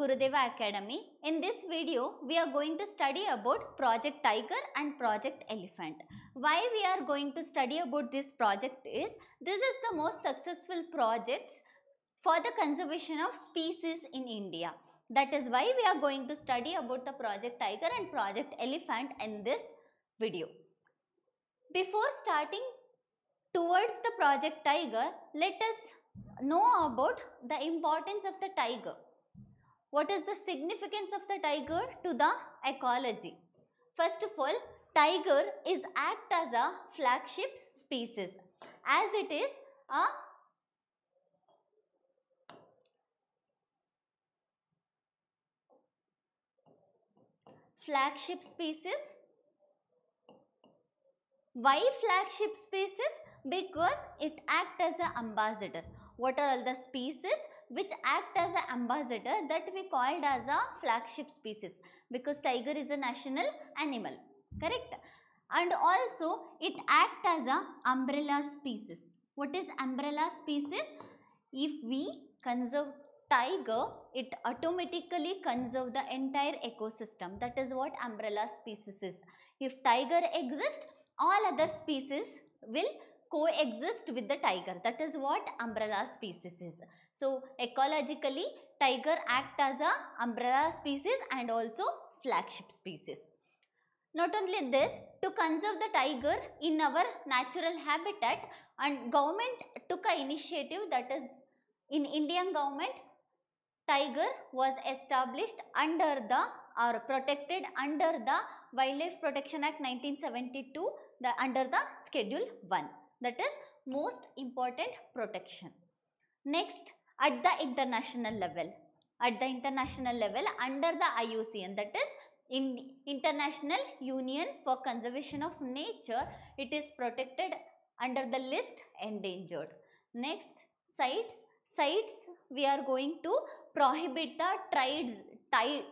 Gurudeva Academy. In this video, we are going to study about Project Tiger and Project Elephant. Why we are going to study about this project is, this is the most successful projects for the conservation of species in India. That is why we are going to study about the Project Tiger and Project Elephant in this video. Before starting towards the Project Tiger, let us know about the importance of the tiger. What is the significance of the tiger to the ecology? First of all, tiger is act as a flagship species as it is a flagship species. Why flagship species? Because it acts as an ambassador. What are all the species which act as an ambassador that we called as a flagship species? Because tiger is a national animal, correct? And also it acts as a umbrella species. What is umbrella species? If we conserve tiger, it automatically conserve the entire ecosystem. That is what umbrella species is. If tiger exists, all other species will coexist with the tiger. That is what umbrella species is. So ecologically, tiger act as a umbrella species and also flagship species. Not only this, to conserve the tiger in our natural habitat, and government took an initiative, that is in Indian government, tiger was established under the or protected under the Wildlife Protection Act 1972 under the Schedule 1. That is most important protection. Next, at the international level. At the international level under the IUCN, that is in International Union for Conservation of Nature, it is protected under the list endangered. Next, sites we are going to prohibit the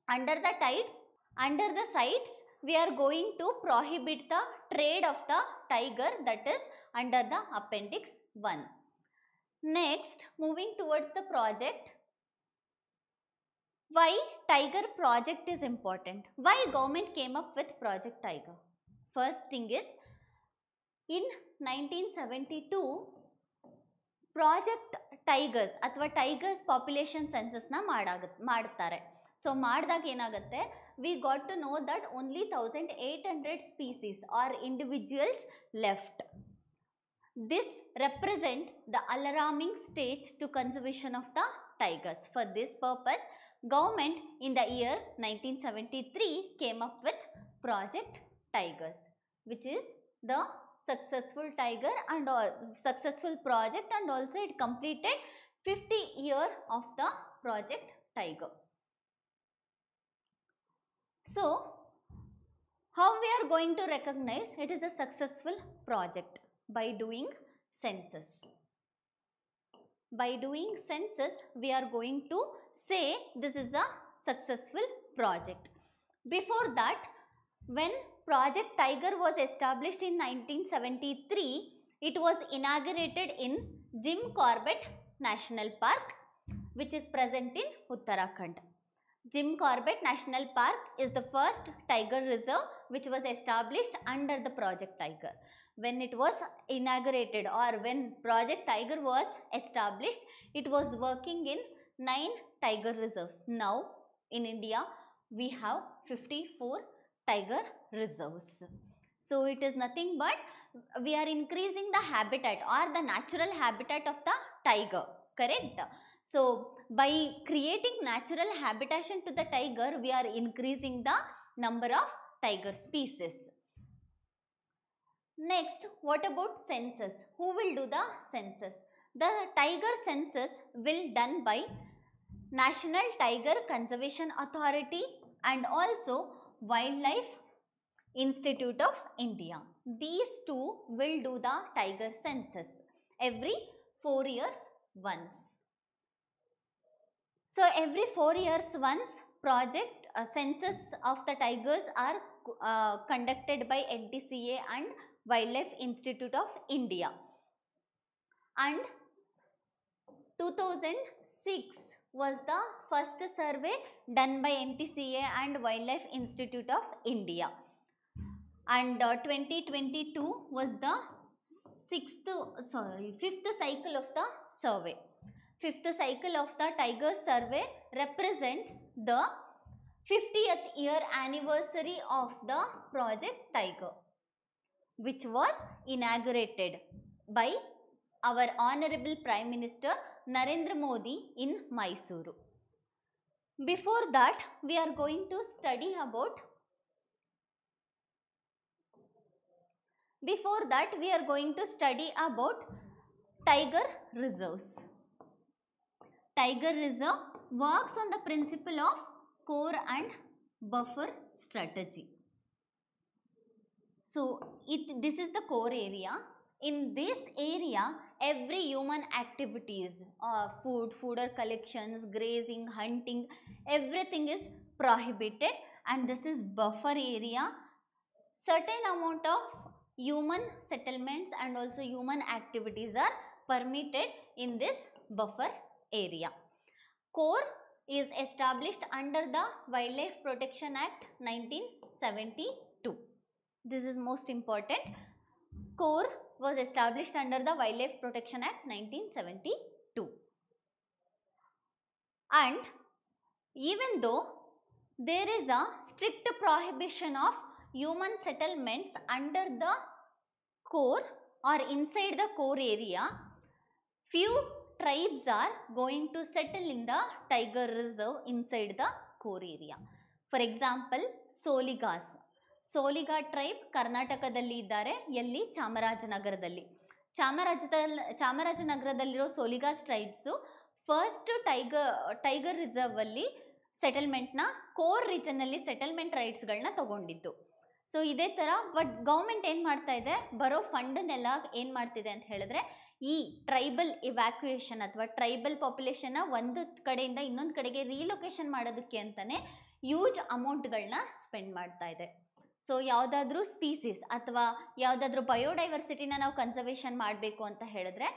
under the sites we are going to prohibit the trade of the tiger, that is under the Appendix 1. Next, moving towards the project. Why tiger project is important? Why government came up with Project Tiger? First thing is, in 1972, Project Tigers ಅಥವಾ tigers population ಸೆನ್ಸಸ್ನ ಮಾಡ್ತಾರೆ. So ಮಾಡಿದಾಗ ಏನಾಗುತ್ತೆ, we got to know that only 1800 species or individuals left. This represent the alarming stage to conservation of the tigers. For this purpose, government in the year 1973 came up with Project Tigers, which is the successful tiger and successful project, and also it completed 50 years of the Project Tiger. So, how we are going to recognize it is a successful project? By doing census. By doing census, we are going to say this is a successful project. Before that, when Project Tiger was established in 1973, it was inaugurated in Jim Corbett National Park, which is present in Uttarakhand. Jim Corbett National Park is the first tiger reserve which was established under the Project Tiger. When it was inaugurated, or when Project Tiger was established, it was working in 9 tiger reserves. Now in India we have 54 tiger reserves. So it is nothing but we are increasing the habitat or the natural habitat of the tiger, correct? So by creating natural habitation to the tiger, we are increasing the number of tiger species. Next, what about census? Who will do the census? The tiger census will done by National Tiger Conservation Authority and also Wildlife Institute of India. These two will do the tiger census every 4 years once. So every 4 years once, project census of the tigers are conducted by NTCA and Wildlife Institute of India. And 2006 was the first survey done by NTCA and Wildlife Institute of India. And 2022 was the fifth cycle of the survey. Fifth cycle of the Tiger survey represents the 50th year anniversary of the Project Tiger, which was inaugurated by our Honorable Prime Minister Narendra Modi in Mysuru. Before that, we are going to study about tiger reserves. Tiger reserve works on the principle of core and buffer strategy. So, this is the core area. In this area, every human activities, fooder collections, grazing, hunting, everything is prohibited, and this is buffer area. Certain amount of human settlements and also human activities are permitted in this buffer area. Core is established under the Wildlife Protection Act 1972. This is most important. Core was established under the Wildlife Protection Act 1972. And even though there is a strict prohibition of human settlements under the core or inside the core area, few tribes are going to settle in the tiger reserve inside the core area. For example, Soligas. Soliga tribe ಕರ್ನಾಟಕದಲ್ಲಿ ಇದ್ದಾರೆ. ಎಲ್ಲಿ? ಚಾಮರಾಜನಗರದಲ್ಲಿ. ಚಾಮರಾಜನಗರದಲ್ಲಿರೋ ಸೋಲಿಗಾಸ್ tribes first tiger reserve ಅಲ್ಲಿ ಸೆಟಲ್ಮೆಂಟ್ನ core ರೀಜನ್ನಲ್ಲಿ settlement ರೈಟ್ಸ್ಗಳನ್ನ ತಗೊಂಡಿದ್ದು. So ಇದೇ ಥರ but government ಏನು ಮಾಡ್ತಾ ಇದೆ, ಬರೋ ಫಂಡನ್ನೆಲ್ಲ ಏನು ಮಾಡ್ತಿದೆ ಅಂತ ಹೇಳಿದ್ರೆ, ಈ ಟ್ರೈಬಲ್ ಇವ್ಯಾಕ್ಯುಯೇಷನ್ ಅಥವಾ ಟ್ರೈಬಲ್ ಪಾಪ್ಯುಲೇಷನ್ನ ಒಂದು ಕಡೆಯಿಂದ ಇನ್ನೊಂದು ಕಡೆಗೆ ರೀಲೊಕೇಶನ್ ಮಾಡೋದಕ್ಕೆ ಅಂತಲೇ ಹ್ಯೂಜ್ ಅಮೌಂಟ್ಗಳನ್ನ ಸ್ಪೆಂಡ್ ಮಾಡ್ತಾ ಇದೆ. ಸೊ ಯಾವುದಾದ್ರೂ ಸ್ಪೀಸೀಸ್ ಅಥವಾ ಯಾವುದಾದ್ರೂ ಬಯೋಡೈವರ್ಸಿಟಿನ ನಾವು ಕನ್ಸರ್ವೇಷನ್ ಮಾಡಬೇಕು ಅಂತ ಹೇಳಿದ್ರೆ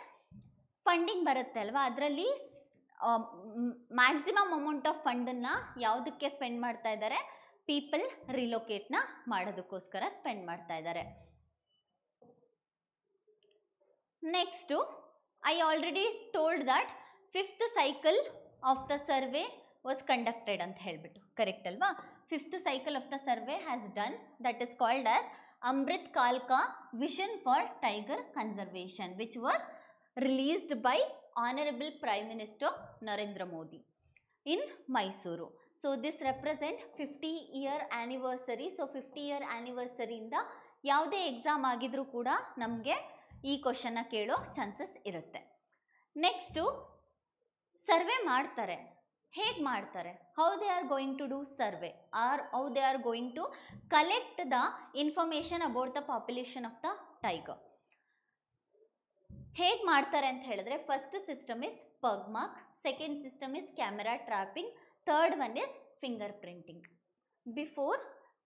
ಫಂಡಿಂಗ್ ಬರುತ್ತೆ ಅಲ್ವಾ, ಅದರಲ್ಲಿ ಮ್ಯಾಕ್ಸಿಮಮ್ ಅಮೌಂಟ್ ಆಫ್ ಫಂಡನ್ನು ಯಾವುದಕ್ಕೆ ಸ್ಪೆಂಡ್ ಮಾಡ್ತಾ ಇದ್ದಾರೆ? ಪೀಪಲ್ ರಿಲೊಕೇಟ್ನ ಮಾಡೋದಕ್ಕೋಸ್ಕರ ಸ್ಪೆಂಡ್ ಮಾಡ್ತಾ ಇದ್ದಾರೆ. Next, I already told that fifth cycle of the survey was conducted ಅಂತ ಹೇಳ್ಬಿಟ್ಟು, ಕರೆಕ್ಟ್ ಅಲ್ವಾ? Fifth cycle of the survey has done, that is called as Amrit ಕಾಲ್ಕಾ vision for tiger conservation, which was released by Honorable Prime Minister Narendra Modi in Mysuru. So this represent 50-year anniversary. So 50-year anniversary ಇಂದ ಯಾವುದೇ exam ಆಗಿದ್ರೂ ಕೂಡ ನಮಗೆ ಈ ಕ್ವಶನ್ನ ಕೇಳೋ chances ಇರುತ್ತೆ. Next, survey ಮಾಡ್ತಾರೆ. ಹೇಗೆ ಮಾಡ್ತಾರೆ? How they are going to do survey or how they are going to collect the information about the population of the tiger. ಹೇಗೆ ಮಾಡ್ತಾರೆ ಅಂತ ಹೇಳಿದ್ರೆ, first system is pug mark, second system is camera trapping, third one is finger printing. Before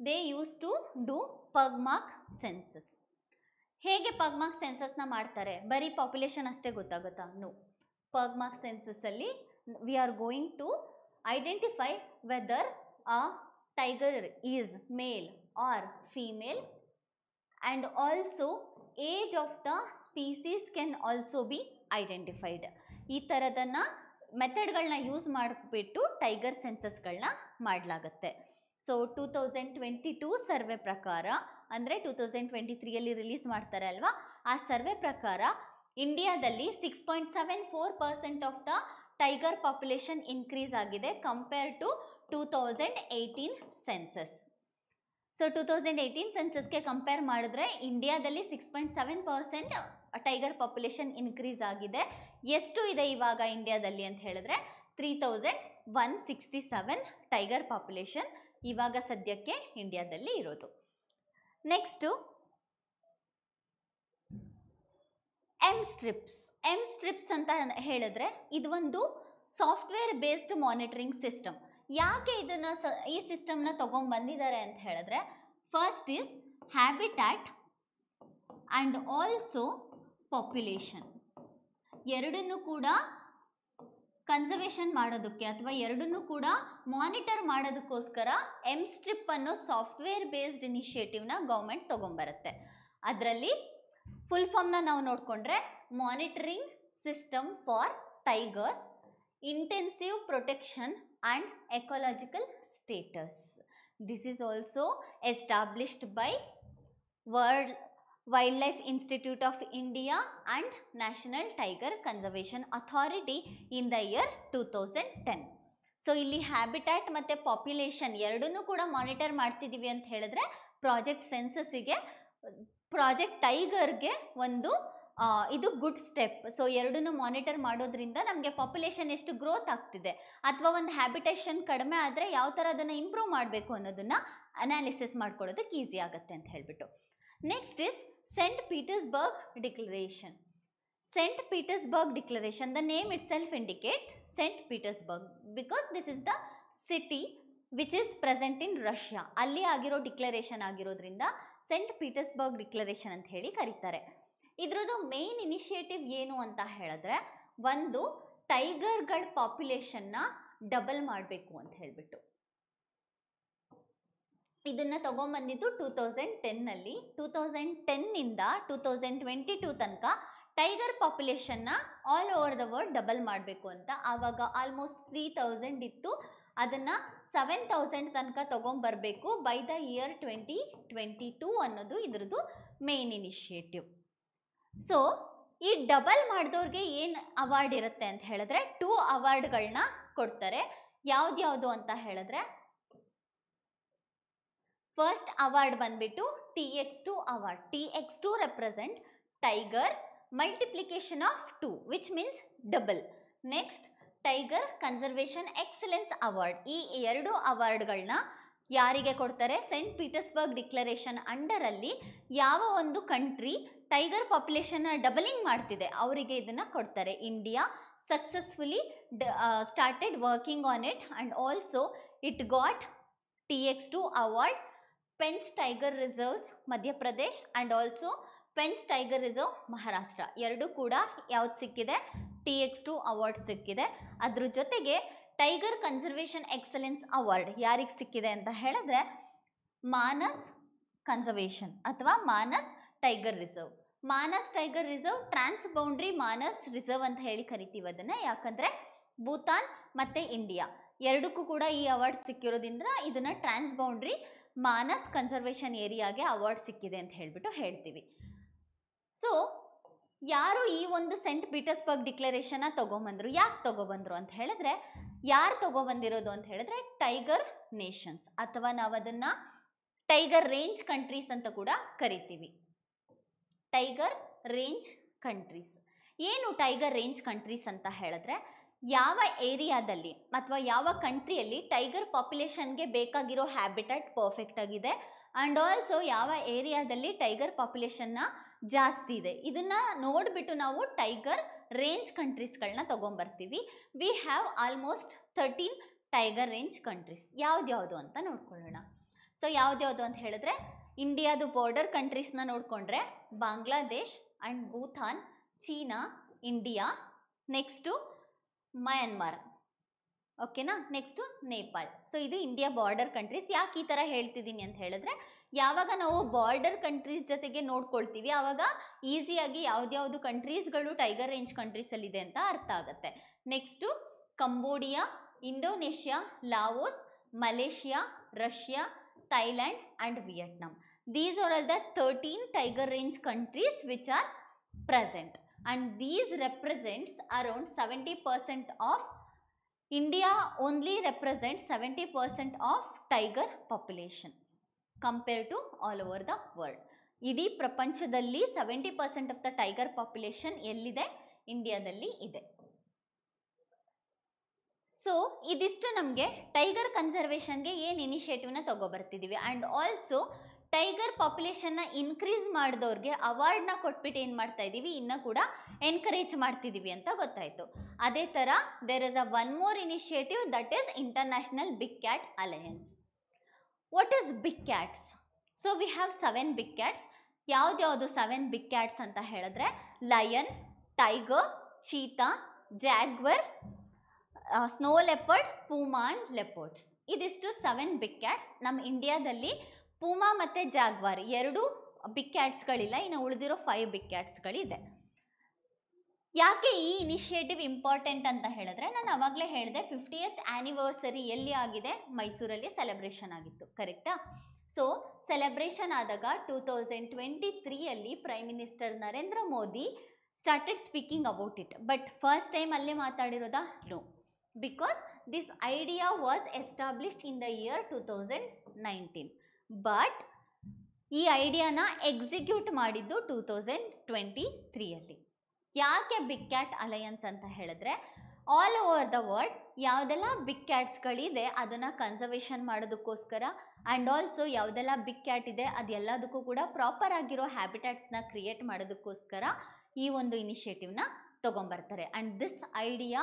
they use to do pug mark census. ಹೇಗೆ pug mark ಸೆನ್ಸಸ್ನ ಮಾಡ್ತಾರೆ? ಬರೀ population ಅಷ್ಟೇ ಗೊತ್ತಾಗುತ್ತಾ? ನೋ. ಪಗ್ ಮಾರ್ಕ್ ಸೆನ್ಸಸ್ಸಲ್ಲಿ we are going to identify whether a tiger is male or female and also age of the species can also be identified. ಈ ಥರದನ್ನು ಮೆಥಡ್ಗಳನ್ನ use ಮಾಡಿಬಿಟ್ಟು tiger ಸೆನ್ಸಸ್ಗಳನ್ನ ಮಾಡಲಾಗುತ್ತೆ. ಸೊ 2022 ಸರ್ವೆ ಪ್ರಕಾರ, ಅಂದರೆ 2023ಯಲ್ಲಿ ರಿಲೀಸ್ ಮಾಡ್ತಾರೆ ಅಲ್ವಾ, ಆ ಸರ್ವೆ ಪ್ರಕಾರ ಇಂಡಿಯಾದಲ್ಲಿ 6.74% of the tiger population increase ಆಗಿದೆ ಕಂಪೇರ್ ಟು 2018 ಸೆನ್ಸಸ್. ಸೊ 2018 ಸೆನ್ಸಸ್ಗೆ ಕಂಪೇರ್ ಮಾಡಿದ್ರೆ ಇಂಡಿಯಾದಲ್ಲಿ 6.7% ಟೈಗರ್ ಪಾಪ್ಯುಲೇಷನ್ ಇನ್ಕ್ರೀಸ್ ಆಗಿದೆ. ಎಷ್ಟು ಇದೆ ಇವಾಗ ಇಂಡಿಯಾದಲ್ಲಿ ಅಂತ ಹೇಳಿದ್ರೆ 3167 ಟೈಗರ್ ಪಾಪ್ಯುಲೇಷನ್ ಇವಾಗ ಸದ್ಯಕ್ಕೆ ಇಂಡಿಯಾದಲ್ಲಿ ಇರೋದು. ನೆಕ್ಸ್ಟು, ಎಮ್ ಸ್ಟ್ರಿಪ್ಸ್ ಅಂತ ಹೇಳಿದ್ರೆ ಇದು ಒಂದು ಸಾಫ್ಟ್ವೇರ್ ಬೇಸ್ಡ್ ಮಾನಿಟರಿಂಗ್ ಸಿಸ್ಟಮ್. ಯಾಕೆ ಈ ಸಿಸ್ಟಮ್ನ ತಗೊಂಡ್ಬಂದಿದ್ದಾರೆ ಅಂತ ಹೇಳಿದ್ರೆ, first is habitat and also population, ಎರಡನ್ನೂ ಕೂಡ ಕನ್ಸರ್ವೇಷನ್ ಮಾಡೋದಕ್ಕೆ ಅಥವಾ ಎರಡನ್ನೂ ಕೂಡ ಮಾನಿಟರ್ ಮಾಡೋದಕ್ಕೋಸ್ಕರ MSTRIP ಅನ್ನೋ ಸಾಫ್ಟ್ವೇರ್ ಬೇಸ್ಡ್ ಇನಿಷಿಯೇಟಿವ್ನ ಗೌರ್ಮೆಂಟ್ ತೊಗೊಂಬರುತ್ತೆ. ಅದರಲ್ಲಿ ಫುಲ್ ಫಾರ್ಮ್ನ ನಾವು ನೋಡಿಕೊಂಡ್ರೆ monitoring system for tigers, intensive protection and ecological status. This is also established by World Wildlife Institute of India and National Tiger Conservation Authority in the year 2010. So ಇಲ್ಲಿ habitat ಮತ್ತು population ಎರಡನ್ನೂ ಕೂಡ monitor ಮಾಡ್ತಿದ್ದೀವಿ ಅಂತ ಹೇಳಿದ್ರೆ project ಸೆನ್ಸಸ್ಸಿಗೆ, project ಟೈಗರ್ಗೆ ಒಂದು ಇದು good step. So ಎರಡನ್ನೂ ಮಾನಿಟರ್ ಮಾಡೋದ್ರಿಂದ ನಮಗೆ ಪಾಪ್ಯುಲೇಷನ್ ಎಷ್ಟು ಗ್ರೋತ್ ಆಗ್ತಿದೆ ಅಥವಾ ಒಂದು ಹ್ಯಾಬಿಟೇಷನ್ ಕಡಿಮೆ ಆದರೆ ಯಾವ ಥರ ಅದನ್ನು ಇಂಪ್ರೂವ್ ಮಾಡಬೇಕು ಅನ್ನೋದನ್ನು ಅನಾಲಿಸಿಸ್ ಮಾಡ್ಕೊಳ್ಳೋದಕ್ಕೆ ಈಸಿ ಆಗುತ್ತೆ ಅಂತ ಹೇಳಿಬಿಟ್ಟು. Next is St. Petersburg Declaration. St. Petersburg Declaration, the name itself indicate St. Petersburg because this is the city which is present in Russia. ಅಲ್ಲಿ ಆಗಿರೋ ಡಿಕ್ಲರೇಷನ್ ಆಗಿರೋದ್ರಿಂದ ಸೆಂಟ್ ಪೀಟರ್ಸ್ಬರ್ಗ್ ಡಿಕ್ಲರೇಷನ್ ಅಂತ ಹೇಳಿ ಕರೀತಾರೆ. ಇದ್ರದ್ದು ಮೇನ್ ಇನಿಷಿಯೇಟಿವ್ ಏನು ಅಂತ ಹೇಳಿದ್ರೆ, ಒಂದು ಟೈಗರ್ಗಳ ಪಾಪ್ಯುಲೇಷನ್ನ ಡಬಲ್ ಮಾಡಬೇಕು ಅಂತ ಹೇಳಿಬಿಟ್ಟು. ಇದನ್ನು ತೊಗೊಂಬಂದಿದ್ದು 2010ನಲ್ಲಿ. 2010ನಿಂದ 2022 ತನಕ ಟೈಗರ್ ಪಾಪ್ಯುಲೇಷನ್ನ all over the world double ಮಾಡಬೇಕು ಅಂತ. ಆವಾಗ ಆಲ್ಮೋಸ್ಟ್ 3000 ಇತ್ತು, ಅದನ್ನು 7000 ತನಕ ತೊಗೊಂಬರಬೇಕು ಬೈ ದ ಇಯರ್ 2022 ಅನ್ನೋದು ಇದ್ರದ್ದು ಮೇನ್ ಇನಿಷಿಯೇಟಿವ್. ಸೊ ಈ ಡಬಲ್ ಮಾಡಿದವ್ರಿಗೆ ಏನು ಅವಾರ್ಡ್ ಇರುತ್ತೆ ಅಂತ ಹೇಳಿದ್ರೆ 2 ಅವಾರ್ಡ್ಗಳನ್ನ ಕೊಡ್ತಾರೆ. ಯಾವ್ದ್ಯಾವುದು ಅಂತ ಹೇಳಿದ್ರೆ, ಫಸ್ಟ್ ಅವಾರ್ಡ್ ಬಂದ್ಬಿಟ್ಟು TX2 award. TX2 represent tiger multiplication of 2 which means double. Next tiger conservation excellence award. ಈ 2 ಅವಾರ್ಡ್ಗಳನ್ನ ಯಾರಿಗೆ ಕೊಡ್ತಾರೆ? ಸೆಂಟ್ ಪೀಟರ್ಸ್ಬರ್ಗ್ ಡಿಕ್ಲರೇಷನ್ ಅಂಡರಲ್ಲಿ ಯಾವ ಒಂದು ಕಂಟ್ರಿ ಟೈಗರ್ ಪಾಪ್ಯುಲೇಷನ್ನ ಡಬಲಿಂಗ್ ಮಾಡ್ತಿದೆ ಅವರಿಗೆ ಇದನ್ನು ಕೊಡ್ತಾರೆ. India successfully started working on it and also it got TX2 award. Pench tiger reserves Madhya Pradesh and also Pench tiger reserve Maharashtra ಎರಡೂ ಕೂಡ ಯಾವ್ದು ಸಿಕ್ಕಿದೆ? TX2 ಅವಾರ್ಡ್ ಸಿಕ್ಕಿದೆ. ಅದ್ರ ಜೊತೆಗೆ ಟೈಗರ್ ಕನ್ಸರ್ವೇಷನ್ ಎಕ್ಸಲೆನ್ಸ್ ಅವಾರ್ಡ್ ಯಾರಿಗೆ ಸಿಕ್ಕಿದೆ ಅಂತ ಹೇಳಿದ್ರೆ ಮಾನಸ್ ಕನ್ಸರ್ವೇಷನ್ ಅಥವಾ Manas tiger reserve. Manas tiger reserve trans boundary Manas reserve ಅಂತ ಹೇಳಿ ಕರಿತೀವಿ ಅದನ್ನು. ಯಾಕಂದರೆ ಭೂತಾನ್ ಮತ್ತು ಇಂಡಿಯಾ ಎರಡಕ್ಕೂ ಕೂಡ ಈ ಅವಾರ್ಡ್ ಸಿಕ್ಕಿರೋದ್ರಿಂದ ಇದನ್ನು ಟ್ರಾನ್ಸ್ ಬೌಂಡ್ರಿ ಮಾನಸ್ ಕನ್ಸರ್ವೇಷನ್ ಏರಿಯಾಗೆ ಅವಾರ್ಡ್ ಸಿಕ್ಕಿದೆ ಅಂತ ಹೇಳಿಬಿಟ್ಟು ಹೇಳ್ತೀವಿ. ಸೊ ಯಾರು ಈ ಒಂದು ಸೆಂಟ್ ಪೀಟರ್ಸ್ಬರ್ಗ್ ಡಿಕ್ಲರೇಷನ್ನ ತೊಗೊಂಬಂದರು? ಯಾಕೆ ತೊಗೊಬಂದರು ಅಂತ ಹೇಳಿದ್ರೆ, ಯಾರು ತೊಗೊಬಂದಿರೋದು ಅಂತ ಹೇಳಿದ್ರೆ ಟೈಗರ್ ನೇಷನ್ಸ್ ಅಥವಾ ನಾವು ಅದನ್ನು ಟೈಗರ್ ರೇಂಜ್ ಕಂಟ್ರೀಸ್ ಅಂತ ಕೂಡ ಕರಿತೀವಿ. Tiger range countries. ಏನು ಟೈಗರ್ ರೇಂಜ್ ಕಂಟ್ರೀಸ್ ಅಂತ ಹೇಳಿದ್ರೆ, ಯಾವ ಏರಿಯಾದಲ್ಲಿ ಅಥವಾ ಯಾವ ಕಂಟ್ರಿಯಲ್ಲಿ ಟೈಗರ್ ಪಾಪ್ಯುಲೇಷನ್ಗೆ ಬೇಕಾಗಿರೋ ಹ್ಯಾಬಿಟ್ಯಾಟ್ ಪರ್ಫೆಕ್ಟ್ ಆಗಿದೆ ಆ್ಯಂಡ್ ಆಲ್ಸೋ ಯಾವ ಏರಿಯಾದಲ್ಲಿ ಟೈಗರ್ ಪಾಪ್ಯುಲೇಷನ್ನ ಜಾಸ್ತಿ ಇದೆ, ಇದನ್ನು ನೋಡಿಬಿಟ್ಟು ನಾವು ಟೈಗರ್ ರೇಂಜ್ ಕಂಟ್ರೀಸ್ಗಳನ್ನ ತೊಗೊಂಬರ್ತೀವಿ. We have almost 13 tiger range countries. ಯಾವ್ದ್ಯಾವುದು ಅಂತ ನೋಡ್ಕೊಳ್ಳೋಣ. ಸೊ ಯಾವ್ದ್ಯಾವುದು ಅಂತ ಹೇಳಿದ್ರೆ, ಇಂಡಿಯಾದು ಬಾರ್ಡರ್ ಕಂಟ್ರೀಸ್ನ ನೋಡಿಕೊಂಡ್ರೆ Bangladesh and Bhutan, China, India, next Myanmar, ಓಕೆನಾ, ನೆಕ್ಸ್ಟು ನೇಪಾಳ್. ಸೊ ಇದು ಇಂಡಿಯಾ ಬಾರ್ಡರ್ ಕಂಟ್ರೀಸ್. ಯಾಕೆ ಈ ಥರ ಹೇಳ್ತಿದ್ದೀನಿ ಅಂತ ಹೇಳಿದ್ರೆ, ಯಾವಾಗ ನಾವು ಬಾರ್ಡರ್ ಕಂಟ್ರೀಸ್ ಜೊತೆಗೆ ನೋಡ್ಕೊಳ್ತೀವಿ ಆವಾಗ ಈಸಿಯಾಗಿ ಯಾವ್ದ್ಯಾವುದು ಕಂಟ್ರೀಸ್ಗಳು ಟೈಗರ್ ರೇಂಜ್ ಕಂಟ್ರೀಸಲ್ಲಿದೆ ಅಂತ ಅರ್ಥ ಆಗುತ್ತೆ. Next Cambodia, Indonesia, Laos, Malaysia, Russia, Thailand and Vietnam. These are all the 13 tiger range countries which are present and these represents around 70% of India only represents 70% of tiger population compared to all over the world. ಇಡೀ ಪ್ರಪಂಚದಲ್ಲಿ 70% of the tiger population ಎಲ್ಲಿದೆ? ಇಂಡಿಯಾದಲ್ಲಿ ಇದೆ. So ಇದಿಷ್ಟು ನಮಗೆ tiger ಕನ್ಸರ್ವೇಷನ್ಗೆ ಏನು ಇನಿಷಿಯೇಟಿವ್ನ ತೊಗೊಬರ್ತಿದ್ದೀವಿ and also tiger ಪಾಪ್ಯುಲೇಷನ್ನ increase ಮಾಡಿದವ್ರಿಗೆ ಅವಾರ್ಡ್ನ ಕೊಟ್ಬಿಟ್ಟು ಏನು ಮಾಡ್ತಾ ಇದ್ದೀವಿ, ಇನ್ನೂ ಕೂಡ ಎನ್ಕರೇಜ್ ಮಾಡ್ತಿದ್ದೀವಿ ಅಂತ ಗೊತ್ತಾಯಿತು. ಅದೇ ಥರ there is one more initiative that is international big cat alliance. What is big cats? So we have 7 big cats. ಯಾವ್ದ್ಯಾವುದು 7 ಬಿಗ್ ಕ್ಯಾಟ್ಸ್ ಅಂತ ಹೇಳಿದ್ರೆ, lion, tiger, cheetah, jaguar, snow leopard, puma and leopards. ಇದಿಷ್ಟು 7 big cats. ನಮ್ಮ ಇಂಡಿಯಾದಲ್ಲಿ Puma ಮತ್ತು Jaguar 2 big ಕ್ಯಾಟ್ಸ್ಗಳಿಲ್ಲ, ಇನ್ನು ಉಳಿದಿರೋ 5 big ಕ್ಯಾಟ್ಸ್ಗಳಿದೆ. ಯಾಕೆ ಈ ಇನಿಷಿಯೇಟಿವ್ ಇಂಪಾರ್ಟೆಂಟ್ ಅಂತ ಹೇಳಿದ್ರೆ, ನಾನು ಅವಾಗಲೇ ಹೇಳಿದೆ 50th ಆ್ಯನಿವರ್ಸರಿ ಎಲ್ಲಿ ಆಗಿದೆ, ಮೈಸೂರಲ್ಲಿ ಸೆಲೆಬ್ರೇಷನ್ ಆಗಿತ್ತು, ಕರೆಕ್ಟಾ? ಸೊ ಸೆಲೆಬ್ರೇಷನ್ ಆದಾಗ 2023 prime minister Narendra Modi started speaking about it. But first time ಅಲ್ಲೇ ಮಾತಾಡಿರೋದಾ? No, because this idea was established in the year 2019. But ಈ ಐಡಿಯಾನ ಎಕ್ಸಿಕ್ಯೂಟ್ ಮಾಡಿದ್ದು 2023. ಯಾಕೆ ಬಿಗ್ ಕ್ಯಾಟ್ ಅಲಯನ್ಸ್ ಅಂತ ಹೇಳಿದ್ರೆ, ಆಲ್ ಓವರ್ ದ ವರ್ಲ್ಡ್ ಯಾವುದೆಲ್ಲ ಬಿಗ್ ಕ್ಯಾಟ್ಸ್ಗಳಿದೆ ಅದನ್ನು ಕನ್ಸರ್ವೇಷನ್ ಮಾಡೋದಕ್ಕೋಸ್ಕರ, ಆ್ಯಂಡ್ ಆಲ್ಸೋ ಯಾವುದೆಲ್ಲ ಬಿಗ್ ಕ್ಯಾಟ್ ಇದೆ ಅದೆಲ್ಲದಕ್ಕೂ ಕೂಡ ಪ್ರಾಪರ್ ಆಗಿರೋ ಹ್ಯಾಬಿಟ್ಯಾಟ್ಸ್ನ ಕ್ರಿಯೇಟ್ ಮಾಡೋದಕ್ಕೋಸ್ಕರ ಈ ಒಂದು ಇನಿಷಿಯೇಟಿವ್ನ ತೊಗೊಂಬರ್ತಾರೆ. And this idea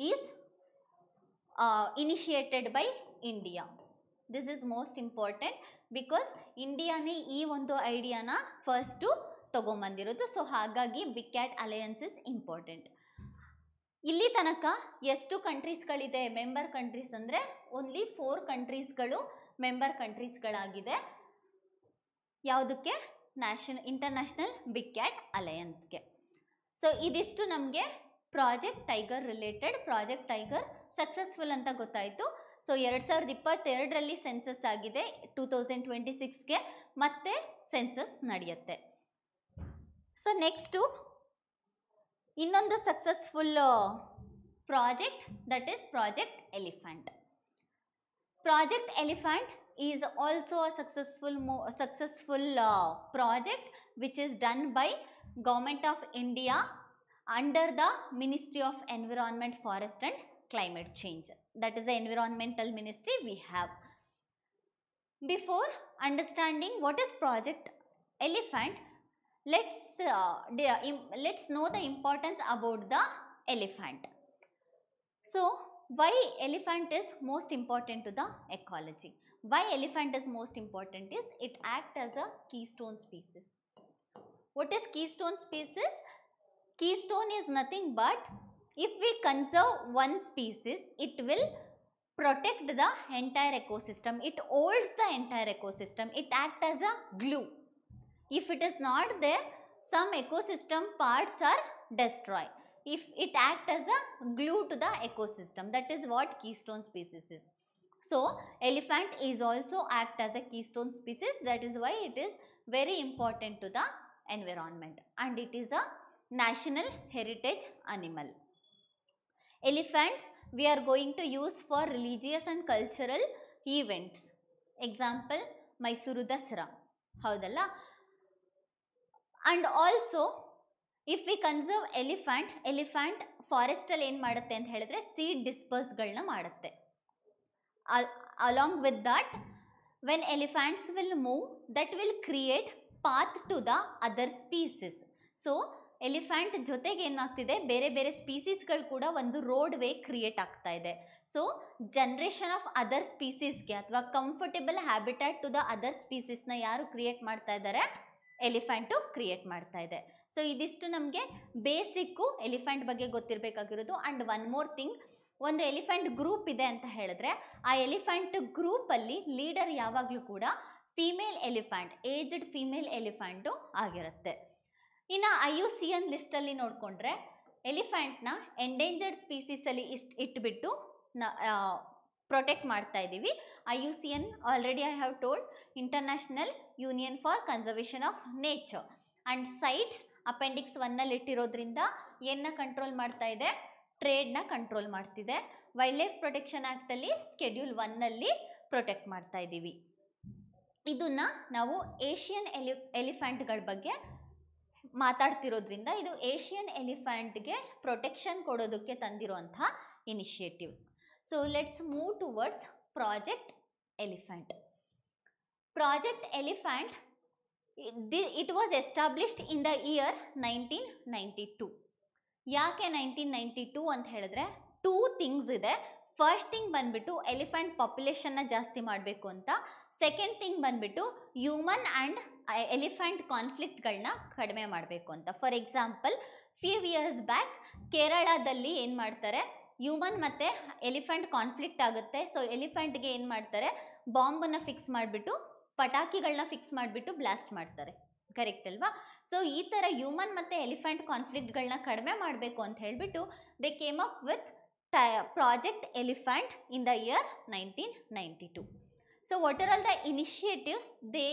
is initiated by India. This is most important because ಇಂಡಿಯಾನೇ ಈ ಒಂದು ಐಡಿಯಾನ ಫಸ್ಟು ತೊಗೊಂಬಂದಿರೋದು. ಸೊ ಹಾಗಾಗಿ big cat alliance is important. ಇಲ್ಲಿ ತನಕ ಎಷ್ಟು ಕಂಟ್ರೀಸ್ಗಳಿದೆ ಮೆಂಬರ್ ಕಂಟ್ರೀಸ್ ಅಂದರೆ, ಓನ್ಲಿ 4 ಕಂಟ್ರೀಸ್ಗಳು ಮೆಂಬರ್ ಕಂಟ್ರೀಸ್ಗಳಾಗಿದೆ. ಯಾವುದಕ್ಕೆ? ಇಂಟರ್ನ್ಯಾಷನಲ್ ಬಿಗ್ ಕ್ಯಾಟ್ ಅಲಯನ್ಸ್ಗೆ. ಸೊ ಇದಿಷ್ಟು ನಮಗೆ project tiger related. Project tiger successful ಅಂತ ಗೊತ್ತಾಯಿತು. ಸೊ 2022ರಲ್ಲಿ ಸೆನ್ಸಸ್ ಆಗಿದೆ, 2026ಗೆ ಮತ್ತೆ ಸೆನ್ಸಸ್ ನಡೆಯುತ್ತೆ. ಸೊ ನೆಕ್ಸ್ಟು ಇನ್ನೊಂದು successful project, that is project elephant. Project elephant is also a successful project which is done by Government of India under the Ministry of Environment, Forest and Climate Change. That is the environmental ministry we have. Before understanding what is Project Elephant, let's know the importance about the elephant. So why elephant is most important to the ecology? Why elephant is most important is it acts as a keystone species. What is keystone species? Keystone is nothing but if we conserve one species, it will protect the entire ecosystem. It holds the entire ecosystem. It acts as a glue. If it is not there, some ecosystem parts are destroyed. If it acts as a glue to the ecosystem, that is what keystone species is. So elephant is also act as a keystone species. That is why it is very important to the environment, and it is a national heritage animal. Elephants we are going to use for religious and cultural events. Example, Mysuru Dasara, ಹೌದಲ್ಲ? And also if we conserve elephant forest ಅಲ್ಲಿ ಏನು ಮಾಡುತ್ತೆ ಅಂತ ಹೇಳಿದ್ರೆ seed ಡಿಸ್ಪರ್ಸ್ಗಳನ್ನ ಮಾಡುತ್ತೆ. Along with that, when elephants will move, that will create path to the other species. So elephant ಜೊತೆಗೆ ಏನಾಗ್ತಿದೆ, ಬೇರೆ ಬೇರೆ ಸ್ಪೀಸೀಸ್ಗಳು ಕೂಡ ಒಂದು ರೋಡ್ ವೇ ಕ್ರಿಯೇಟ್ ಆಗ್ತಾ ಇದೆ. ಸೊ ಜನ್ರೇಷನ್ ಆಫ್ ಅದರ್ ಸ್ಪೀಸೀಸ್ಗೆ ಅಥವಾ comfortable habitat to the other ಸ್ಪೀಸೀಸ್ನ ಯಾರು ಕ್ರಿಯೇಟ್ ಮಾಡ್ತಾ ಇದ್ದಾರೆ? ಎಲಿಫೆಂಟು ಕ್ರಿಯೇಟ್ ಮಾಡ್ತಾ ಇದೆ. ಸೊ ಇದಿಷ್ಟು ನಮಗೆ ಬೇಸಿಕ್ಕು ಎಲಿಫೆಂಟ್ ಬಗ್ಗೆ ಗೊತ್ತಿರಬೇಕಾಗಿರೋದು. ಆ್ಯಂಡ್ ಒನ್ ಮೋರ್ ಥಿಂಗ್, ಒಂದು ಎಲಿಫೆಂಟ್ ಗ್ರೂಪ್ ಇದೆ ಅಂತ ಹೇಳಿದ್ರೆ ಆ ಎಲಿಫೆಂಟ್ ಗ್ರೂಪಲ್ಲಿ ಲೀಡರ್ ಯಾವಾಗಲೂ ಕೂಡ female elephant, aged female elephant ಆಗಿರುತ್ತೆ. ಇನ್ನು IUCN ಲಿಸ್ಟಲ್ಲಿ ನೋಡಿಕೊಂಡ್ರೆ ಎಲಿಫೆಂಟ್ನ ಎಂಡೇಂಜರ್ಡ್ ಸ್ಪೀಸೀಸಲ್ಲಿ ಇಟ್ಬಿಟ್ಟು ಪ್ರೊಟೆಕ್ಟ್ ಮಾಡ್ತಾ ಇದ್ದೀವಿ. IUCN already I have told, international union for conservation of nature. And CITES appendix 1ನಲ್ಲಿ ಇಟ್ಟಿರೋದ್ರಿಂದ ಏನನ್ನ ಕಂಟ್ರೋಲ್ ಮಾಡ್ತಾ ಇದೆ? ಟ್ರೇಡ್ನ ಕಂಟ್ರೋಲ್ ಮಾಡ್ತಿದೆ. ವೈಲ್ಡ್ ಲೈಫ್ ಪ್ರೊಟೆಕ್ಷನ್ ಆ್ಯಕ್ಟಲ್ಲಿ ಸ್ಕೆಡ್ಯೂಲ್ 1ನಲ್ಲಿ ಪ್ರೊಟೆಕ್ಟ್ ಮಾಡ್ತಾ ಇದ್ದೀವಿ. ಇದನ್ನ ನಾವು ಏಷಿಯನ್ ಎಲಿಫೆಂಟ್ಗಳ ಬಗ್ಗೆ ಮಾತಾಡ್ತಿರೋದ್ರಿಂದ ಇದು ಏಷಿಯನ್ ಎಲಿಫೆಂಟ್ಗೆ ಪ್ರೊಟೆಕ್ಷನ್ ಕೊಡೋದಕ್ಕೆ ತಂದಿರುವಂಥ initiatives. So let's move towards project elephant. Project elephant, it was established in the year 1992. ಯಾಕೆ 1992 ಅಂತ ಹೇಳಿದ್ರೆ 2 ಥಿಂಗ್ಸ್ ಇದೆ. ಫಸ್ಟ್ ಥಿಂಗ್ ಬಂದ್ಬಿಟ್ಟು ಎಲಿಫೆಂಟ್ ಪಾಪ್ಯುಲೇಷನ್ನ ಜಾಸ್ತಿ ಮಾಡಬೇಕು ಅಂತ. ಸೆಕೆಂಡ್ ಥಿಂಗ್ ಬಂದ್ಬಿಟ್ಟು ಹ್ಯೂಮನ್ ಆ್ಯಂಡ್ ಎಲಿಫೆಂಟ್ ಕಾನ್ಫ್ಲಿಕ್ಟ್ಗಳನ್ನ ಕಡಿಮೆ ಮಾಡಬೇಕು ಅಂತ. For example, few years back ಕೇರಳದಲ್ಲಿ ಏನು ಮಾಡ್ತಾರೆ, ಹ್ಯೂಮನ್ ಮತ್ತು ಎಲಿಫೆಂಟ್ ಕಾನ್ಫ್ಲಿಕ್ಟ್ ಆಗುತ್ತೆ. ಸೊ ಎಲಿಫೆಂಟ್ಗೆ ಏನು ಮಾಡ್ತಾರೆ, ಬಾಂಬನ್ನು ಫಿಕ್ಸ್ ಮಾಡಿಬಿಟ್ಟು, ಪಟಾಕಿಗಳನ್ನ ಫಿಕ್ಸ್ ಮಾಡಿಬಿಟ್ಟು ಬ್ಲಾಸ್ಟ್ ಮಾಡ್ತಾರೆ. ಕರೆಕ್ಟ್ ಅಲ್ವಾ? ಸೊ ಈ ಥರ ಹ್ಯೂಮನ್ ಮತ್ತು ಎಲಿಫೆಂಟ್ ಕಾನ್ಫ್ಲಿಕ್ಟ್ಗಳನ್ನ ಕಡಿಮೆ ಮಾಡಬೇಕು ಅಂತ ಹೇಳಿಬಿಟ್ಟು they came up with project elephant in the year 1992. So what are all the initiatives they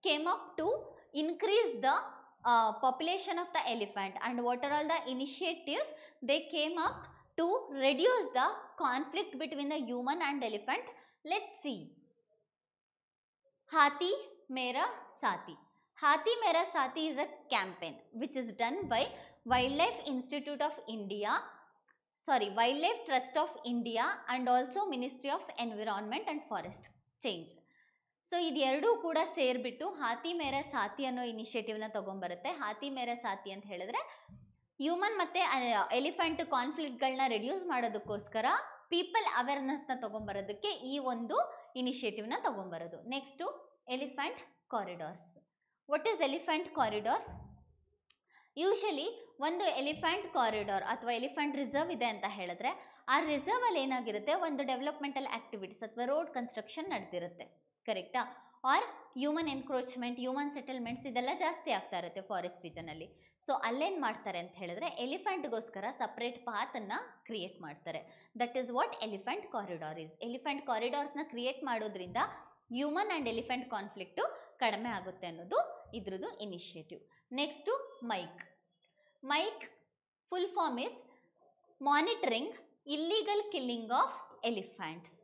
came up to increase the population of the elephant, and what are all the initiatives they came up to reduce the conflict between the human and elephant? Let's see. Hathi Mera Saathi. Hathi Mera Saathi is a campaign which is done by Wildlife Institute of India, Wildlife Trust of India, and also Ministry of Environment and Forest change. So ಇದೆರಡೂ ಕೂಡ ಸೇರಿಬಿಟ್ಟು ಹಾತಿ ಮೇರ ಸಾತಿ ಅನ್ನೋ ಇನಿಷಿಯೇಟಿವ್ನ ತೊಗೊಂಬರುತ್ತೆ. ಹಾತಿ ಮೇರ ಸಾತಿ ಅಂತ ಹೇಳಿದ್ರೆ human ಮತ್ತು elephant ಕಾನ್ಫ್ಲಿಕ್ಟ್ಗಳನ್ನ reduce ಮಾಡೋದಕ್ಕೋಸ್ಕರ people ಅವೇರ್ನೆಸ್ನ ತೊಗೊಂಬರೋದಕ್ಕೆ ಈ ಒಂದು ಇನಿಷಿಯೇಟಿವ್ನ ತೊಗೊಂಬರೋದು. Next elephant corridors. What is elephant corridors? Usually ಒಂದು ಎಲಿಫೆಂಟ್ ಕಾರಿಡಾರ್ ಅಥವಾ ಎಲಿಫೆಂಟ್ ರಿಸರ್ವ್ ಇದೆ ಅಂತ ಹೇಳಿದ್ರೆ ಆ ರಿಸರ್ವಲ್ಲಿ ಏನಾಗಿರುತ್ತೆ, ಒಂದು ಡೆವಲಪ್ಮೆಂಟಲ್ ಆ್ಯಕ್ಟಿವಿಟೀಸ್ ಅಥವಾ ರೋಡ್ ಕನ್ಸ್ಟ್ರಕ್ಷನ್ ನಡೆದಿರುತ್ತೆ. ಕರೆಕ್ಟಾ? Or human encroachment, human settlements ಇದೆಲ್ಲ ಜಾಸ್ತಿ ಆಗ್ತಾ ಇರುತ್ತೆ ಫಾರೆಸ್ಟ್ ರೀಜನಲ್ಲಿ. ಸೊ ಅಲ್ಲೇನು ಮಾಡ್ತಾರೆ ಅಂತ ಹೇಳಿದ್ರೆ ಎಲಿಫೆಂಟ್ಗೋಸ್ಕರ ಸಪ್ರೇಟ್ ಪಾತನ್ನು ಕ್ರಿಯೇಟ್ ಮಾಡ್ತಾರೆ. That is what elephant corridor is. Elephant ಕಾರಿಡಾರ್ಸ್ನ ಕ್ರಿಯೇಟ್ ಮಾಡೋದ್ರಿಂದ ಹ್ಯೂಮನ್ ಆ್ಯಂಡ್ ಎಲಿಫೆಂಟ್ ಕಾನ್ಫ್ಲಿಕ್ಟು ಕಡಿಮೆ ಆಗುತ್ತೆ ಅನ್ನೋದು ಇದ್ರದ್ದು initiative. Next MIKE. MIKE full form is monitoring illegal killing of elephants.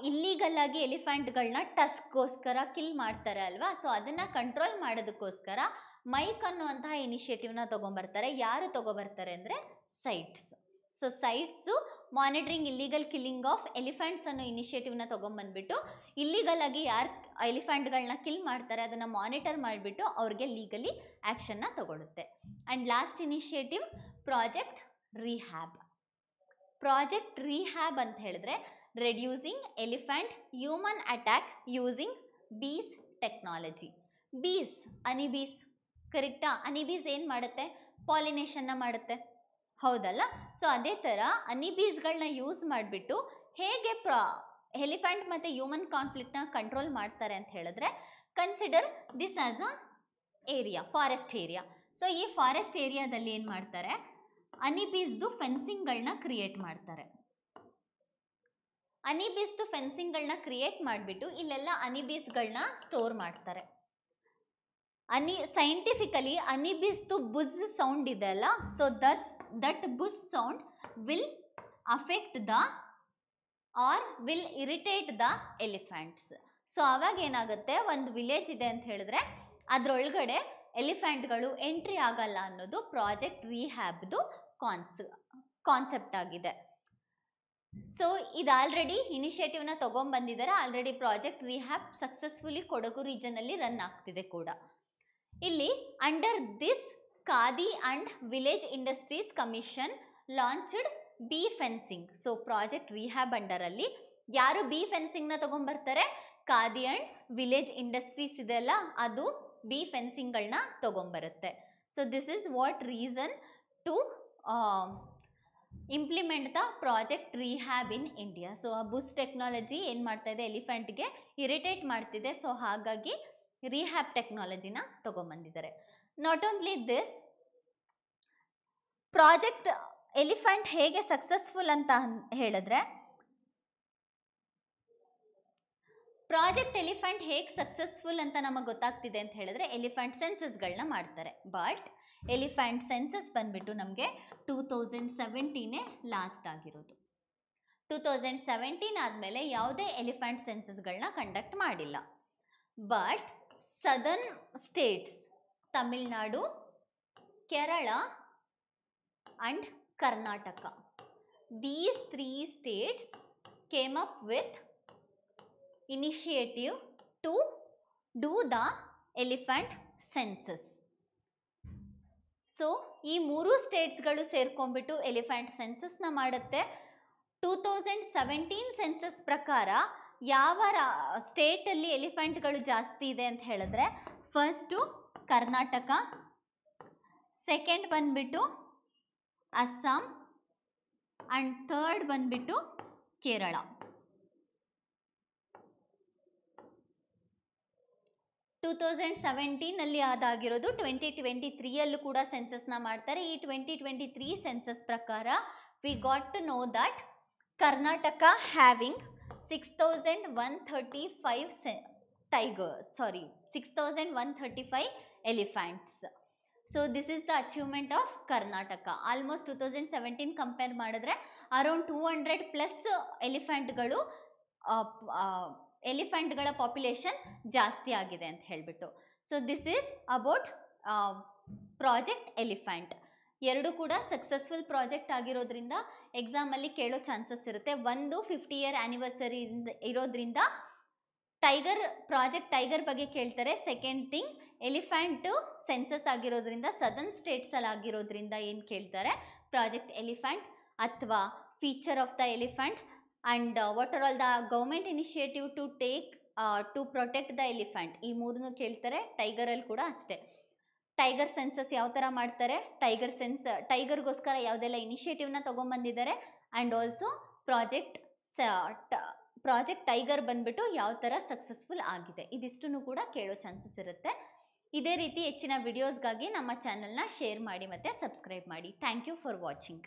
Illegal ಆಗಿ ಎಲಿಫೆಂಟ್ಗಳನ್ನ ಟಸ್ಕ್ಗೋಸ್ಕರ ಕಿಲ್ ಮಾಡ್ತಾರೆ ಅಲ್ವಾ, ಸೊ ಅದನ್ನು ಕಂಟ್ರೋಲ್ ಮಾಡೋದಕ್ಕೋಸ್ಕರ ಮೈಕ್ ಅನ್ನುವಂತಹ ಇನಿಷಿಯೇಟಿವ್ನ ತೊಗೊಂಬರ್ತಾರೆ. ಯಾರು ತೊಗೊಬರ್ತಾರೆ ಅಂದರೆ CITES. So CITES monitoring illegal killing of elephants ಅನ್ನೋ ಇನಿಷಿಯೇಟಿವ್ನ ತೊಗೊಂಬಂದ್ಬಿಟ್ಟು ಇಲ್ಲೀಗಲ್ ಆಗಿ ಯಾರು ಎಲಿಫೆಂಟ್ಗಳನ್ನ ಕಿಲ್ ಮಾಡ್ತಾರೆ ಅದನ್ನು ಮಾನಿಟರ್ ಮಾಡಿಬಿಟ್ಟು ಅವ್ರಿಗೆ ಲೀಗಲಿ ಆ್ಯಕ್ಷನ್ನ ತಗೊಳುತ್ತೆ. And last initiative project rehab. Project rehab ಅಂತ ಹೇಳಿದ್ರೆ reducing elephant human attack using bees technology. Bees, honeybees, ಕರೆಕ್ಟಾ? ಅನಿಬೀಸ್ ಏನು ಮಾಡುತ್ತೆ? ಪಾಲಿನೇಷನ್ನ ಮಾಡುತ್ತೆ, ಹೌದಲ್ಲ? ಸೊ ಅದೇ ಥರ ಅನಿಬೀಸ್ಗಳನ್ನ ಯೂಸ್ ಮಾಡಿಬಿಟ್ಟು ಹೇಗೆ ಎಲಿಫೆಂಟ್ ಮತ್ತು ಹ್ಯೂಮನ್ ಕಾನ್ಫ್ಲಿಕ್ಟ್ನ ಕಂಟ್ರೋಲ್ ಮಾಡ್ತಾರೆ ಅಂತ ಹೇಳಿದ್ರೆ, consider this as a area, forest area. So ಈ ಫಾರೆಸ್ಟ್ ಏರಿಯಾದಲ್ಲಿ ಏನು ಮಾಡ್ತಾರೆ, ಅನಿಬೀಸ್ದು ಫೆನ್ಸಿಂಗ್ಗಳನ್ನ ಕ್ರಿಯೇಟ್ ಮಾಡ್ತಾರೆ. ಅನಿಬೀಸ್ದು ಫೆನ್ಸಿಂಗ್ಗಳನ್ನ ಕ್ರಿಯೇಟ್ ಮಾಡಿಬಿಟ್ಟು ಇಲ್ಲೆಲ್ಲ ಅನಿಬೀಸ್ಗಳನ್ನ ಸ್ಟೋರ್ ಮಾಡ್ತಾರೆ. ಸೈಂಟಿಫಿಕಲಿ ಅನಿಬೀಸ್ದು ಬುಜ್ ಸೌಂಡ್ ಇದೆ ಅಲ್ಲ, so that buzz sound will affect the or will irritate the elephants. So ಅವಾಗ ಏನಾಗುತ್ತೆ, ಒಂದು ವಿಲೇಜ್ ಇದೆ ಅಂತ ಹೇಳಿದ್ರೆ ಅದರೊಳಗಡೆ ಎಲಿಫೆಂಟ್ಗಳು ಎಂಟ್ರಿ ಆಗಲ್ಲ ಅನ್ನೋದು ಪ್ರಾಜೆಕ್ಟ್ ರಿಹ್ಯಾಬ್ದು ಕಾನ್ಸೆಪ್ಟ್ ಆಗಿದೆ. ಸೊ ಇದು ಆಲ್ರೆಡಿ ಇನಿಷಿಯೇಟಿವ್ನ ತೊಗೊಂಬಂದಿದ್ದಾರೆ. Already project rehab successfully Kodagu ರೀಜನಲ್ಲಿ ರನ್ ಆಗ್ತಿದೆ ಕೂಡ. ಇಲ್ಲಿ under this Khadi and village industries commission launched bee fencing. So project rehab ಅಂಡರಲ್ಲಿ ಯಾರು ಬಿ ಫೆನ್ಸಿಂಗ್ನ ತೊಗೊಂಬರ್ತಾರೆ, ಖಾದಿ ಆ್ಯಂಡ್ ವಿಲೇಜ್ ಇಂಡಸ್ಟ್ರೀಸ್ ಇದೆಲ್ಲ ಅದು ಬಿ ಫೆನ್ಸಿಂಗ್ಗಳನ್ನ ತೊಗೊಂಬರುತ್ತೆ. So this is what reason to implement the project rehab in India. So ಆ ಬುಸ್ ಟೆಕ್ನಾಲಜಿ ಏನು ಮಾಡ್ತಾ ಇದೆ, ಎಲಿಫೆಂಟ್ಗೆ ಇರಿಟೇಟ್ ಮಾಡ್ತಿದೆ. ಸೊ ಹಾಗಾಗಿ ರಿಹ್ಯಾಬ್ ಟೆಕ್ನಾಲಜಿನ ತೊಗೊಂಬಂದಿದ್ದಾರೆ. Not only this, project elephant ಹೇಗೆ ಸಕ್ಸಸ್ಫುಲ್ ಅಂತ ಹೇಳಿದ್ರೆ, ಪ್ರಾಜೆಕ್ಟ್ ಎಲಿಫೆಂಟ್ ಹೇಗೆ ಸಕ್ಸಸ್ಫುಲ್ ಅಂತ ನಮಗೆ ಗೊತ್ತಾಗ್ತಿದೆ ಅಂತ ಹೇಳಿದ್ರೆ ಎಲಿಫೆಂಟ್ ಸೆನ್ಸಸ್ಗಳನ್ನ ಮಾಡ್ತಾರೆ. ಬಟ್ ಎಲಿಫೆಂಟ್ ಸೆನ್ಸಸ್ ಬಂದ್ಬಿಟ್ಟು ನಮಗೆ 2017 ಲಾಸ್ಟ್ ಆಗಿರೋದು. 2017 ಆದಮೇಲೆ ಯಾವುದೇ ಎಲಿಫೆಂಟ್ ಸೆನ್ಸಸ್ಗಳನ್ನ ಕಂಡಕ್ಟ್ ಮಾಡಿಲ್ಲ. But southern States Tamil Nadu, Kerala and Karnataka, these 3 states came up with initiative to do the elephant census. So ಈ 3 ಸ್ಟೇಟ್ಸ್ಗಳು ಸೇರ್ಕೊಂಡ್ಬಿಟ್ಟು ಎಲಿಫೆಂಟ್ ಸೆನ್ಸಸ್ನ ಮಾಡುತ್ತೆ. 2017 ಸೆನ್ಸಸ್ ಪ್ರಕಾರ ಯಾವ ಸ್ಟೇಟಲ್ಲಿ ಎಲಿಫೆಂಟ್ಗಳು ಜಾಸ್ತಿ ಇದೆ ಅಂತ ಹೇಳಿದ್ರೆ ಫಸ್ಟು ಕರ್ನಾಟಕ, ಸೆಕೆಂಡ್ ಬಂದ್ಬಿಟ್ಟು ಅಸ್ಸಾಂ ಆ್ಯಂಡ್ ಥರ್ಡ್ ಬಂದ್ಬಿಟ್ಟು ಕೇರಳ. 2017 ಅದಾಗಿರೋದು. 2023ಯಲ್ಲೂ ಕೂಡ ಸೆನ್ಸಸ್ನ ಮಾಡ್ತಾರೆ. ಈ 2023 ಸೆನ್ಸಸ್ ಪ್ರಕಾರ we got to know that Karnataka having 6,135 elephants. So this is the achievement of Karnataka. Almost 2017 compare ಮಾಡಿದ್ರೆ ಅರೌಂಡ್ 200+ ಎಲಿಫೆಂಟ್ಗಳ ಪಾಪ್ಯುಲೇಷನ್ ಜಾಸ್ತಿ ಆಗಿದೆ ಅಂತ ಹೇಳ್ಬಿಟ್ಟು. So this is about project elephant. ಎರಡು ಕೂಡ ಸಕ್ಸಸ್ಫುಲ್ ಪ್ರಾಜೆಕ್ಟ್ ಆಗಿರೋದ್ರಿಂದ ಎಕ್ಸಾಮಲ್ಲಿ ಕೇಳೋ ಚಾನ್ಸಸ್ ಇರುತ್ತೆ. ಒಂದು 50 ಇಯರ್ ಆ್ಯನಿವರ್ಸರಿ ಇರೋದ್ರಿಂದ ಪ್ರಾಜೆಕ್ಟ್ ಟೈಗರ್ ಬಗ್ಗೆ ಕೇಳ್ತಾರೆ. ಸೆಕೆಂಡ್ ಥಿಂಗ್, ಎಲಿಫೆಂಟು ಸೆನ್ಸಸ್ ಆಗಿರೋದ್ರಿಂದ ಸದರ್ನ್ ಸ್ಟೇಟ್ಸಲ್ಲಿ ಆಗಿರೋದ್ರಿಂದ ಏನು ಕೇಳ್ತಾರೆ, ಪ್ರಾಜೆಕ್ಟ್ ಎಲಿಫೆಂಟ್ ಅಥವಾ feature of the elephant and what are all the government initiative to protect the elephant. ಈ ಮೂರನ್ನು ಕೇಳ್ತಾರೆ. ಟೈಗರಲ್ಲಿ ಕೂಡ ಅಷ್ಟೇ. ಟೈಗರ್ ಸೆನ್ಸಸ್ ಯಾವ ಥರ ಮಾಡ್ತಾರೆ, ಟೈಗರ್ಗೋಸ್ಕರ ಯಾವುದೆಲ್ಲ ಇನಿಷಿಯೇಟಿವ್ನ ತೊಗೊಂಬಂದಿದ್ದಾರೆ ಆ್ಯಂಡ್ ಆಲ್ಸೋ ಪ್ರಾಜೆಕ್ಟ್ ಟೈಗರ್ ಬಂದ್ಬಿಟ್ಟು ಯಾವ ಥರ ಸಕ್ಸಸ್ಫುಲ್ ಆಗಿದೆ. ಇದಿಷ್ಟನ್ನು ಕೂಡ ಕೇಳೋ ಚಾನ್ಸಸ್ ಇರುತ್ತೆ. ಇದೇ ರೀತಿ ಹೆಚ್ಚಿನ ವಿಡಿಯೋಸ್ಗಾಗಿ ನಮ್ಮ ಚಾನಲ್ನ ಶೇರ್ ಮಾಡಿ ಮತ್ತು ಸಬ್ಸ್ಕ್ರೈಬ್ ಮಾಡಿ. Thank you for watching.